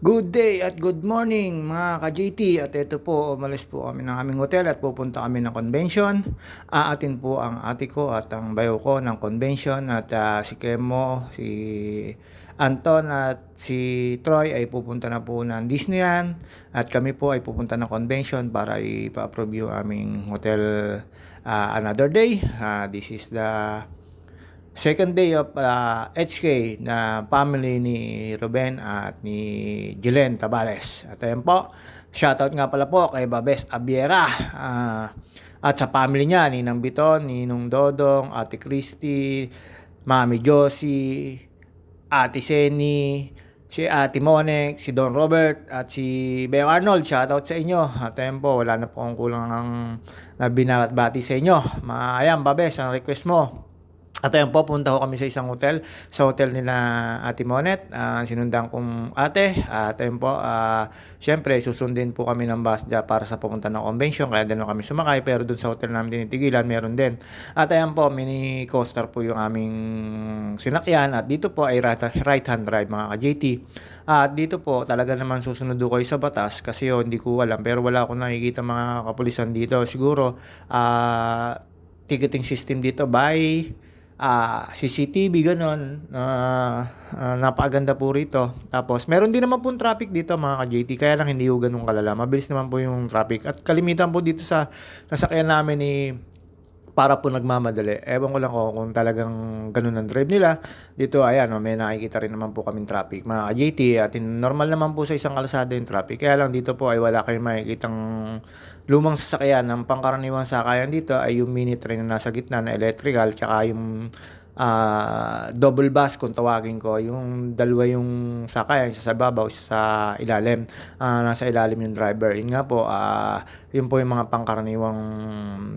Good day at good morning mga ka-JT, at ito po, umalis po kami ng aming hotel at pupunta kami ng convention. Aatin po ang ate ko at ang bayo ko ng convention, at si Kemo, si Anton at si Troy ay pupunta na po ng Disneyland, at kami po ay pupunta ng convention para ipa-approve yung aming hotel another day. This is the second day of HK na family ni Ruben at ni Jilen Tabales. At ayun po, shoutout nga pala po kay Babes Abiera, at sa family niya, Ninang Biton, Ninong Dodong, Ate Christy, Mami Josie, Ate Seni, si Ate Monek, si Don Robert, at si Beo Arnold. Shoutout sa inyo. At ayun po, wala na po akong kulang na binabati sa inyo. Ayan, Babes, ang request mo. At ayun po, punta ko kami sa isang hotel, sa hotel nila Ate Monet. Sinundan kong ate. At ayun po, syempre susundin po kami ng bus dyan para sa pumunta ng convention. Kaya doon kami sumakay, pero doon sa hotel namin tinitigilan, meron din. At ayun po, mini coaster po yung aming sinakyan. At dito po ay right hand drive mga ka-JT. At dito po, talaga naman susunod ko kayo sa batas kasi hindi ko alam. Pero wala akong nakikita mga kapulisan dito. Siguro, ticketing system dito by CCTV, ganon. Napakaganda po rito. Tapos meron din naman po traffic dito mga ka-JT, kaya lang hindi po ganun kalala. Mabilis naman po yung traffic, at kalimitan po dito sa nasakyan namin ni para po nagmamadali. Ewan ko lang kung talagang ganun ang drive nila. Dito, ayan, may nakikita rin naman po kaming traffic mga ka-JT, at normal naman po sa isang kalsada yung traffic. Kaya lang dito po ay wala kayong makikitang lumang sasakyan. Ang pangkaraniwang sakayan dito ay yung mini train na nasa gitna na electrical, tsaka yung double bus kung tawagin ko, yung dalawa yung sakayan, isa sa babaw, isa sa ilalim. Nasa ilalim yung driver. Yun nga po, yun po yung mga pangkaraniwang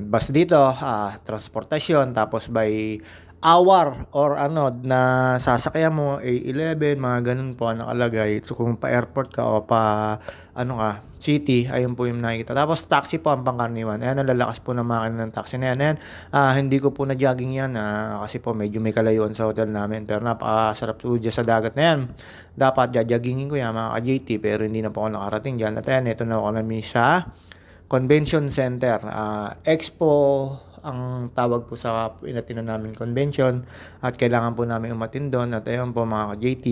bus dito, transportasyon. Tapos by hour or na sasakyan mo, A11, mga ganun po ang nakalagay. So kung pa airport ka o pa city, ayun po yung nakikita. Tapos taxi po ang pangkaraniwan. Ayan, ang lalakas po ng makina ng taxi na yan. Ayan, hindi ko po na jogging yan, kasi po medyo may kalayuan sa hotel namin, pero napakasarap po dyan sa dagat na yan. Dapat joggingin ko yan mga ka-JT, pero hindi na po ako nakarating dyan. At ayan, ito na ako namin sa Convention Center. Expo ang tawag po sa inatinan namin convention, at kailangan po namin umatin doon. At ayun po mga ka-JT,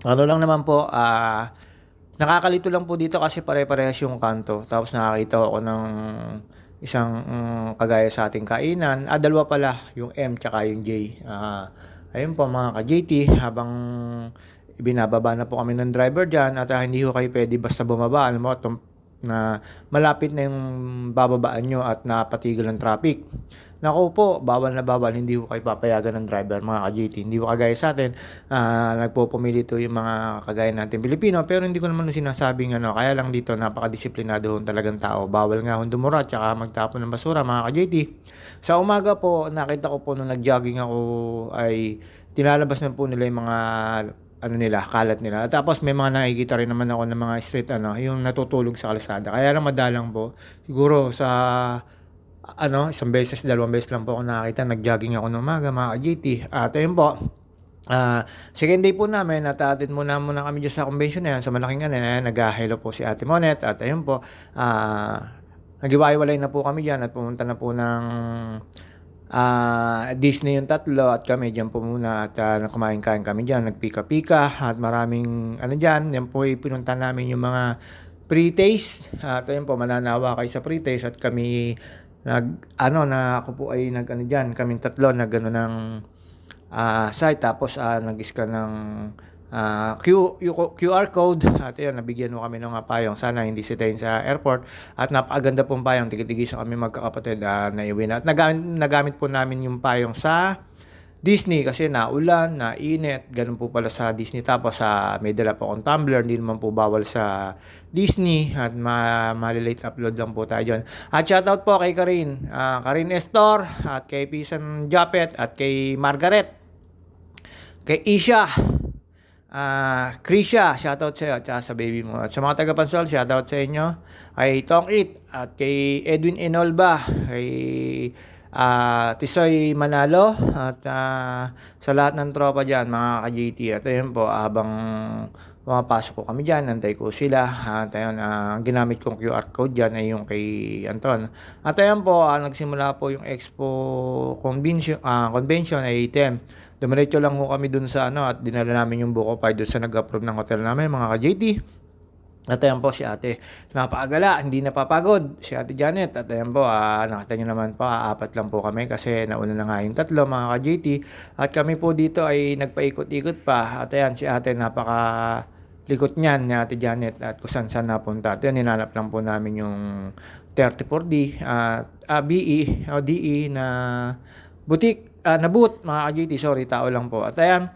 ano lang naman po, nakakalito lang po dito kasi pare-parehas yung kanto. Tapos nakakita ako ng isang kagaya sa ating kainan. Dalawa pala, yung M tsaka yung J. Ayun po mga ka-JT, habang ibinababa na po kami ng driver dyan, at hindi ko kayo pwede basta bumaba. Alam mo, na malapit na yung bababaan nyo at napatigil ng traffic. Naku po, bawal na bawal, hindi ko kayo papayagan ng driver mga ka-JT. Hindi ko kagaya sa atin, nagpupumili to yung mga kagaya natin Pilipino, pero hindi ko naman sinasabing kaya lang dito napakadisiplinado talagang tao. Bawal nga dumura tsaka magtapon ng basura mga ka-JT. Sa umaga po, nakita ko po nung nag-jogging ako ay tinalabas na po nila yung mga nila, kalat nila. Tapos may mga nakikita rin naman ako ng mga street yung natutulog sa kalsada. Kaya lang madalang po. Siguro sa isang beses, dalawang beses lang po ako nakakita. Nag-jogging ako ng umaga mga ka-JT. At ayun po, second day po namin, at atin muna kami dyan sa convention na yan, sa malaking nag-hello po si Ate Monet. At ayun po, nag-iwalay na po kami dyan, at pumunta na po ng Disney yung tatlo, at kami dyan po muna, at kumain-kain kami dyan, nagpika-pika, at maraming dyan. Yan po pinunta namin yung mga pre-taste, at ayun po, mananawa kayo sa pre-taste. At kami ako po ay dyan, kaming tatlo ng site. Tapos nag-scan ng QR code, at ayun, nabigyan mo kami ng payong. Sana hindi sitayin sa airport, at napakaganda pong payong. Tigil-tigil sa kami magkakapatid na iuwi na. At nagamit po namin yung payong sa Disney kasi naulan, nainit, ganun po pala sa Disney. Tapos may dala po akong tumbler, hindi naman po bawal sa Disney, at malilate upload lang po tayo dyan. At shoutout po kay Karin Estor, at kay Pisan Japet, at kay Margaret, kay Isha, Krisha, shoutout sa iyo, at sa baby mo. At sa mga taga-Pansol, shoutout sa inyo. Kay Tong It, at kay Edwin Enolba, kay Tisoy Manalo, at sa lahat ng tropa dyan mga ka-JT. At ayun po, habang pumapasok ko kami diyan, nantay ko sila at ayun, ang ginamit kong QR code diyan ay yung kay Anton. At ayun po, nagsimula po yung Expo convention ay 10. Dumiretso lang ho kami dun sa ano at dinala namin yung buko pa dun sa nag-approve ng hotel namin mga ka-JT. At ayan po si ate, napakagala, hindi napapagod, si ate Janet. At ayan po, nakita nyo naman po, apat lang po kami kasi nauna na nga yung tatlo mga ka-JT. At kami po dito ay nagpaikot-ikot pa. At ayan, si ate napaka likot niyan ni ate Janet at kung saan napunta. At yun, hinanap lang po namin yung 34D at BE o DE na butik, na boot mga ka-JT, sorry, tao lang po. At ayan,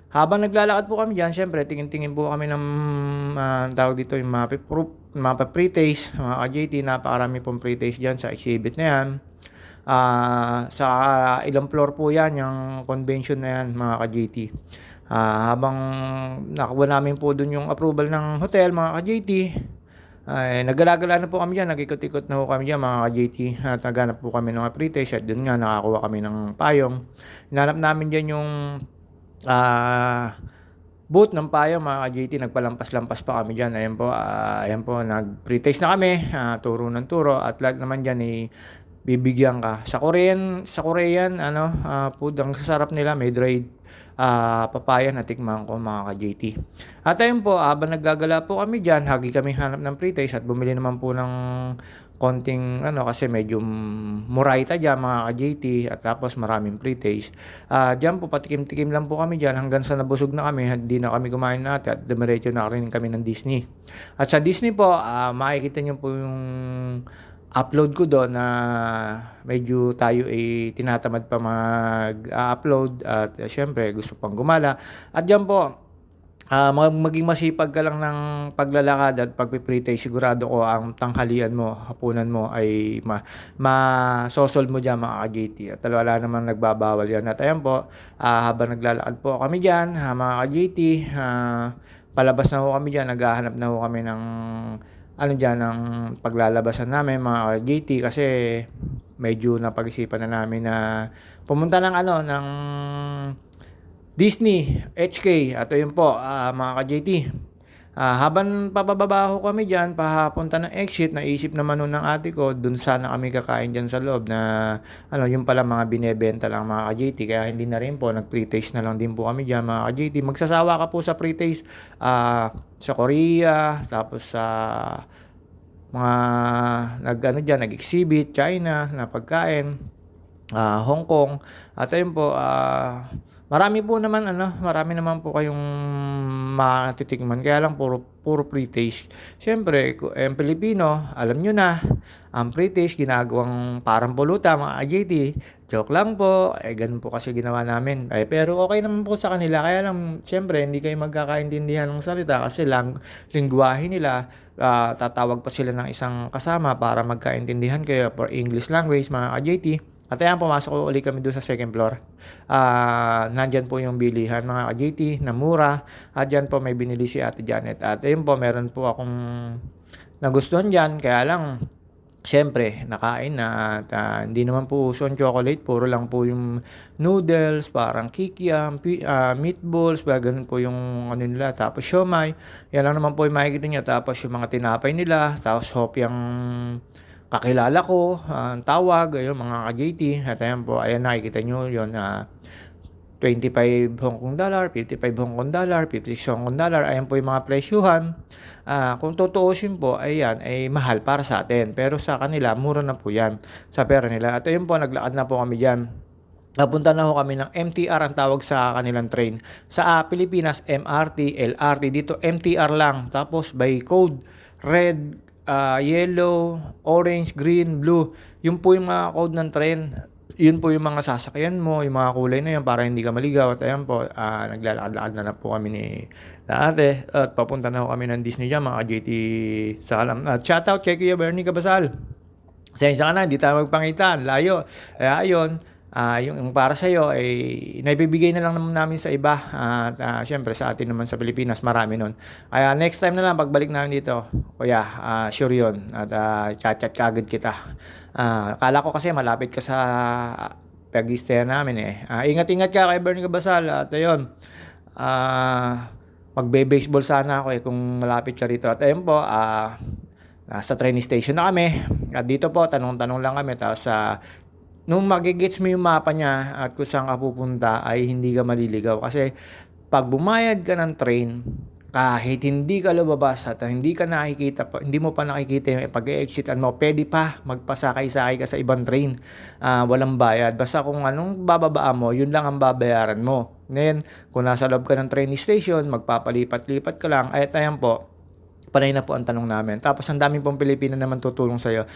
habang naglalakad po kami diyan, siyempre tingin-tingin po kami ng tawag dito yung mga pre-taste, mga ka-JT, napakarami pong pre-taste diyan sa exhibit na 'yan. Sa ilang floor po 'yan, yung convention na 'yan, mga ka-JT. Habang nakuha namin po doon yung approval ng hotel, mga ka-JT, ay naggala-gala na po kami diyan, nag-ikot-ikot na po kami diyan, mga ka-JT, at naghanap po kami ng mga pre-taste at doon nga nakakuha kami ng payong. Hinanap namin diyan yung booth ng payong, mga ka-JT, nagpalampas-lampas pa kami diyan. Ayan po, nag-pre-taste na kami, turo ng turo at lahat naman diyan bibigyan ka. Sa Korean food, ang sasarap nila, may dried papaya na tikman ko, mga ka-JT. At ayun po, habang naggagala po kami diyan, hagi kami hanap ng pre-taste at bumili naman po ng konting kasi medyo muraita diyan, mga ka-JT, at tapos maraming pre-taste. Diyan po patikim-tikim lang po kami diyan hanggang sa nabusog na kami, hindi na kami kumain natin at dumiretso na rin kami ng Disney. At sa Disney po, makikita niyo po yung upload ko doon na medyo tayo ay tinatamad pa mag-upload at syempre gusto pang gumala. At diyan po, maging masipag ka lang ng paglalakad at pagpi-pre-taste, sigurado ko ang tanghalian mo, hapunan mo ay masosolve mo diyan, mga ka-JT. At wala namang nagbabawal 'yan. At ayan po, habang naglalakad po kami diyan, mga ka-JT, palabas na ho kami diyan, naghahanap na ho kami ng diyan ng paglalabasan namin, mga ka-JT, kasi medyo napag-isipan na namin na pumunta ng Disney HK. At ayun po, mga ka-JT, habang pababa ko kami diyan papunta ng exit, naisip naman nun ng ate ko, dun sana kami kakain diyan sa loob na yung pala mga binebenta lang, mga ka-JT, kaya hindi na rin po, nag-pre-taste na lang din po kami diyan, mga ka-JT. Magsasawa ka po sa pre-taste sa Korea, tapos sa mga diyan, nag-exhibit, China na pagkain, Hong Kong. At ayun po, marami naman po kayong matitikman, kaya lang puro pre-taste. Siyempre, Pilipino, alam nyo na, ang pre-taste ginagawang parang pulutan, mga ka-JT. Joke lang po, ganun po kasi ginawa namin. Pero okay naman po sa kanila, kaya lang siyempre hindi kayo magkakaintindihan ng salita kasi lingwahe nila. Tatawag pa sila ng isang kasama para magkaintindihan kayo for English language, mga ka-JT. At ayan, pumasok ko ulit kami doon sa second floor. Nandyan po yung bilihan, mga ka-JT, na mura. At dyan po may binili si ate Janet. At ayun po, meron po akong nagustuhan dyan. Kaya lang, siyempre, nakain na. At hindi naman po uso ang chocolate. Puro lang po yung noodles, parang kikiam, meatballs, ganun po yung nila. Tapos siomay. Yan lang naman po yung makikita nyo. Tapos yung mga tinapay nila. Tapos hopyang kakilala ko, ang tawag, ayun, mga ka-JT. At ayan po, ayan, nakikita nyo yun, 25 Hong Kong dollar, 55 Hong Kong dollar, 56 Hong Kong dollar. Ayan po yung mga presyuhan. Kung tutuusin po, ayan, ay mahal para sa atin. Pero sa kanila, mura na po yan sa pera nila. At ayun po, naglakad na po kami dyan. Napunta na ho kami ng MTR, ang tawag sa kanilang train. Sa Pilipinas, MRT, LRT. Dito, MTR lang. Tapos by code, red, yellow, orange, green, blue. Yun po yung mga code ng train. Yun po yung mga sasakyan mo, yung mga kulay na yun para hindi ka maligaw. At ayan po, naglalakad-lakad na po kami ni ate. At papunta na ho kami ng Disney dyan, mga JT sa alam. At shoutout kay Kuya Bernie Cabasal. Sensya ka na, hindi tayo magpangitan. Layo. Kaya ayun, yung para sa'yo ay naibibigay na lang naman namin sa iba. At syempre sa atin naman sa Pilipinas, marami nun. Kaya next time na lang, pagbalik namin dito, kuya, sure yun. At chat-chat ka agad kita. Akala ko kasi malapit ka sa pag-stay namin eh. Ingat-ingat ka kay Bernie Cabasal. At ayun, magbe-baseball sana ako kung malapit ka rito. At ayun po, nasa train station na kami. At dito po, tanong-tanong lang kami. Tapos nung magigets mo yung mapa niya at kung saan ka pupunta ay hindi ka maliligaw. Kasi pag bumayad ka ng train, kahit hindi ka lumabas at hindi ka nakikita pa, hindi mo pa nakikita yung pag-e-exitan mo, pwede pa magpasakay-sakay ka sa ibang train. Walang bayad. Basta kung anong bababaan mo, yun lang ang babayaran mo. Ngayon, kung nasa loob ka ng train station, magpapalipat-lipat ka lang. Ay, ayan po, panay na po ang tanong namin. Tapos ang daming pong Pilipino naman tutulong sa'yo.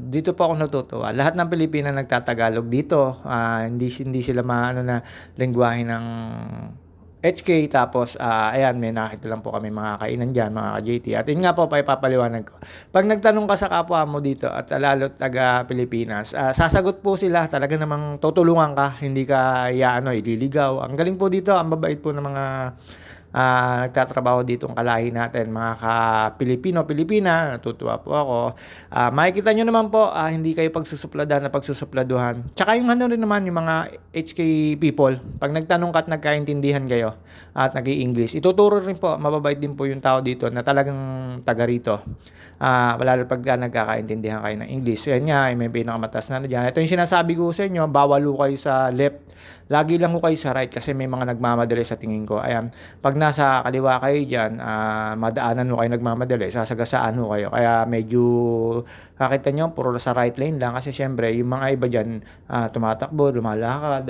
Dito po ako natutuwa. Lahat ng Pilipino nagtatagalog dito. Hindi sila maano na lengguwahe ng HK. Tapos ayan, may nakita lang po kami mga kainan dyan, mga ka-JT. At yun nga po, papaliwanag ko. Pag nagtanong ka sa kapwa mo dito at lalo taga Pilipinas, sasagot po sila. Talaga namang tutulungan ka. Hindi ka ililigaw. Ang galing po dito. Ang babait po ng mga nagtatrabaho dito ang kalahi natin, mga ka-Pilipino-Pilipina. Natutuwa po ako. Makikita nyo naman po, hindi kayo pagsusupladan na pagsusupladuhan. Tsaka yung rin naman, yung mga HK people, pag nagtanong ka at nagkaintindihan kayo at nag-i-English, ituturo rin po, mababait din po yung tao dito na talagang taga rito. Lalo pag nagkakaintindihan kayo ng English. Yan nga, may pinakamatas na dyan. Ito yung sinasabi ko sa inyo, bawal ho kayo sa left. Lagi lang ho kayo sa right kasi may mga nagmamadali sa tingin ko. Ayan, pag nasa kaliwa kayo dyan, madaanan ho kayo nagmamadali, sasagasaan ho kayo. Kaya medyo, nakita nyo, puro sa right lane lang. Kasi syempre, yung mga iba dyan, tumatakbo, lumalakad.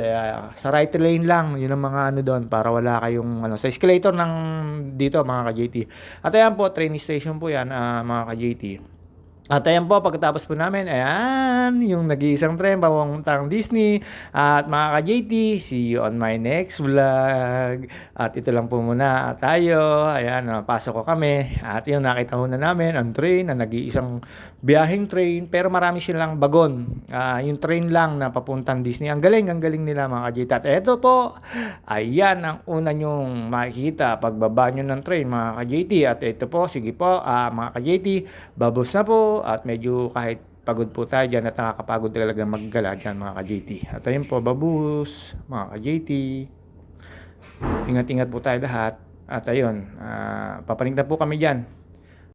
Sa right lane lang, yun ang mga doon, para wala kayong, sa escalator ng dito, mga ka-JT. At ayan po, train station po yan, mga ka-JT. At ayan po, pagkatapos po namin, ayan, yung nag-iisang tren papuntang Disney. At mga ka-JT, see you on my next vlog. At ito lang po muna tayo. Ayan, pasok ko kami. At yun, nakita ho na namin ang train, na nag-iisang biyaheng train. Pero marami silang bagon. Yung train lang na papuntang Disney. Ang galing nila mga ka-JT. At ito po, ayan ang una nyong makikita pagbaba nyo ng train, mga ka-JT. At ito po, sige po, mga ka-JT, babos na po. At medyo kahit pagod po tayo dyan at nakakapagod talaga maggala dyan, mga ka-JT. At ayun po, babus, mga ka-JT. Ingat-ingat po tayo lahat. At ayun, papanig na po kami dyan.